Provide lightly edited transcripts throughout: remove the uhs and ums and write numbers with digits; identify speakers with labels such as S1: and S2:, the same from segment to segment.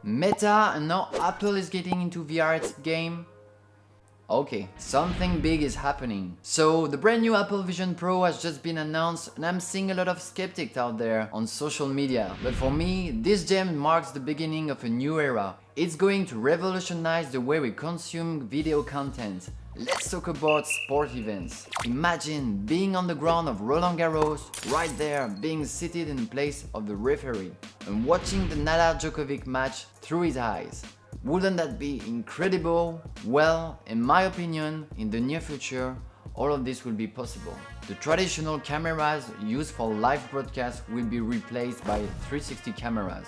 S1: Meta, and now Apple is getting into VR game. Okay, something big is happening. So the brand new Apple Vision Pro has just been announced, and I'm seeing a lot of skeptics out there on social media. But for me, this gem marks the beginning of a new era. It's going to revolutionize the way we consume video content. Let's talk about sport events. Imagine being on the ground of Roland Garros, right there, being seated in place of the referee, and watching the Nadal-Djokovic match through his eyes. Wouldn't that be incredible? Well, in my opinion, in the near future, all of this will be possible. The traditional cameras used for live broadcasts will be replaced by 360 cameras.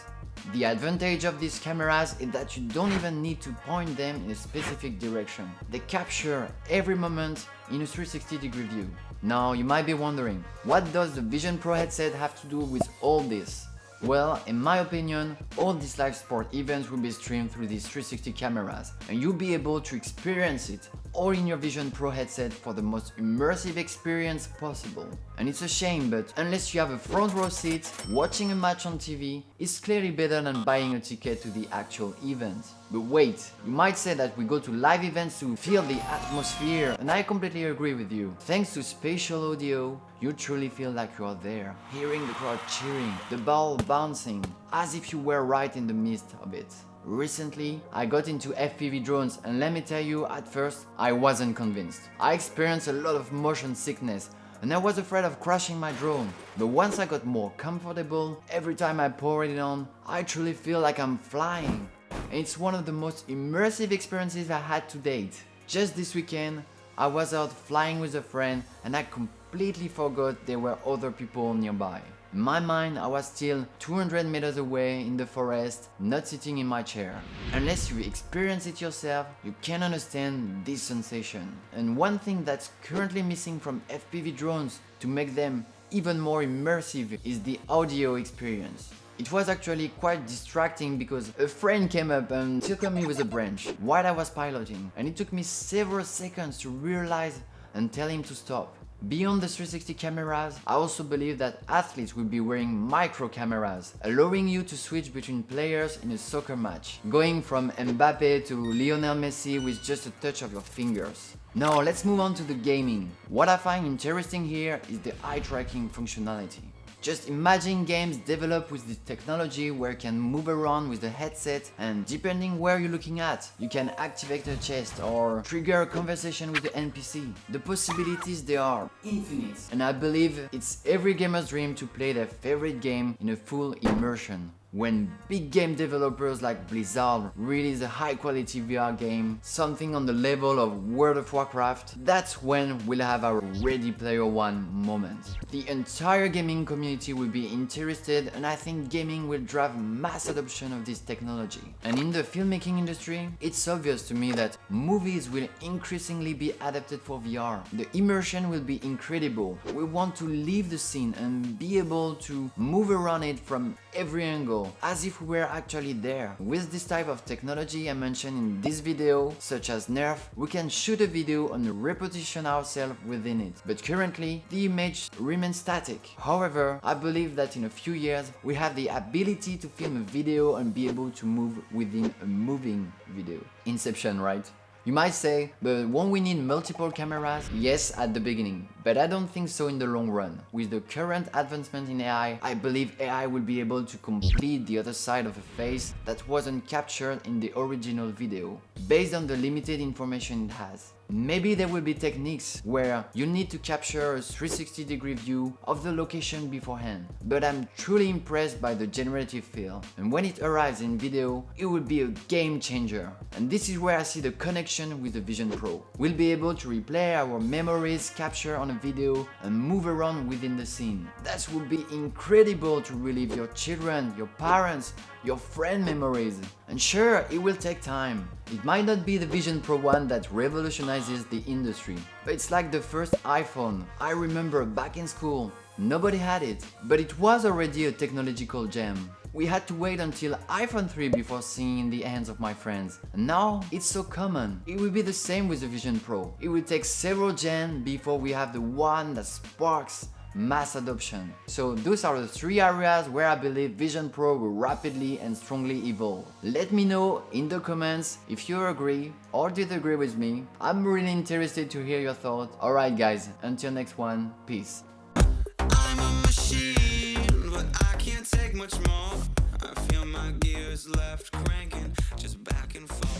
S1: The advantage of these cameras is that you don't even need to point them in a specific direction. They capture every moment in a 360-degree view. Now, you might be wondering, what does the Vision Pro headset have to do with all this? Well, in my opinion, all these live sport events will be streamed through these 360 cameras, and you'll be able to experience it all in your Vision Pro headset for the most immersive experience possible. And it's a shame, but unless you have a front row seat, watching a match on TV is clearly better than buying a ticket to the actual event. But wait, you might say that we go to live events to feel the atmosphere, and I completely agree with you. Thanks to spatial audio, you truly feel like you are there, hearing the crowd cheering, the ball bouncing, as if you were right in the midst of it. Recently, I got into FPV drones, and let me tell you, at first, I wasn't convinced. I experienced a lot of motion sickness, and I was afraid of crashing my drone. But once I got more comfortable, every time I pour it on, I truly feel like I'm flying. And it's one of the most immersive experiences I had to date. Just this weekend, I was out flying with a friend, and I completely forgot there were other people nearby. In my mind, I was still 200 meters away in the forest, not sitting in my chair. Unless you experience it yourself, you can't understand this sensation. And one thing that's currently missing from FPV drones to make them even more immersive is the audio experience. It was actually quite distracting because a friend came up and took me with a branch while I was piloting, and it took me several seconds to realize and tell him to stop. Beyond the 360 cameras, I also believe that athletes will be wearing micro cameras, allowing you to switch between players in a soccer match, going from Mbappe to Lionel Messi with just a touch of your fingers. Now let's move on to the gaming. What I find interesting here is the eye tracking functionality. Just imagine games developed with this technology where you can move around with the headset, and depending where you're looking at, you can activate a chest or trigger a conversation with the NPC. The possibilities, they are infinite, and I believe it's every gamer's dream to play their favorite game in a full immersion. When big game developers like Blizzard release a high quality VR game, something on the level of World of Warcraft, that's when we'll have our Ready Player One moment. The entire gaming community will be interested, and I think gaming will drive mass adoption of this technology. And in the filmmaking industry, it's obvious to me that movies will increasingly be adapted for VR. The immersion will be incredible. We want to leave the scene and be able to move around it from every angle, as if we were actually there. With this type of technology I mentioned in this video, such as Nerf, we can shoot a video and reposition ourselves within it. But currently, the image remains static. However, I believe that in a few years, we have the ability to film a video and be able to move within a moving video. Inception, right? You might say, but won't we need multiple cameras? Yes, at the beginning, but I don't think so in the long run. With the current advancement in AI, I believe AI will be able to complete the other side of a face that wasn't captured in the original video, based on the limited information it has. Maybe there will be techniques where you need to capture a 360-degree view of the location beforehand, but I'm truly impressed by the generative feel, and when it arrives in video, it will be a game changer. And this is where I see the connection with the Vision Pro. We'll be able to replay our memories captured on a video and move around within the scene. That would be incredible to relive your children, your parents, your friend memories. And sure, it will take time. It might not be the Vision Pro one that revolutionizes the industry, but it's like the first iPhone. I remember back in school, nobody had it, but it was already a technological gem. We had to wait until iPhone 3 before seeing in the hands of my friends. And now, it's so common. It will be the same with the Vision Pro. It will take several gen before we have the one that sparks mass adoption. So those are the three areas where I believe Vision Pro will rapidly and strongly evolve. Let me know in the comments if you agree or disagree with me. I'm really interested to hear your thoughts. Alright guys, until next one, peace.
S2: I'm a machine, but I can't take much more. I feel my gears left cranking, just back and forth.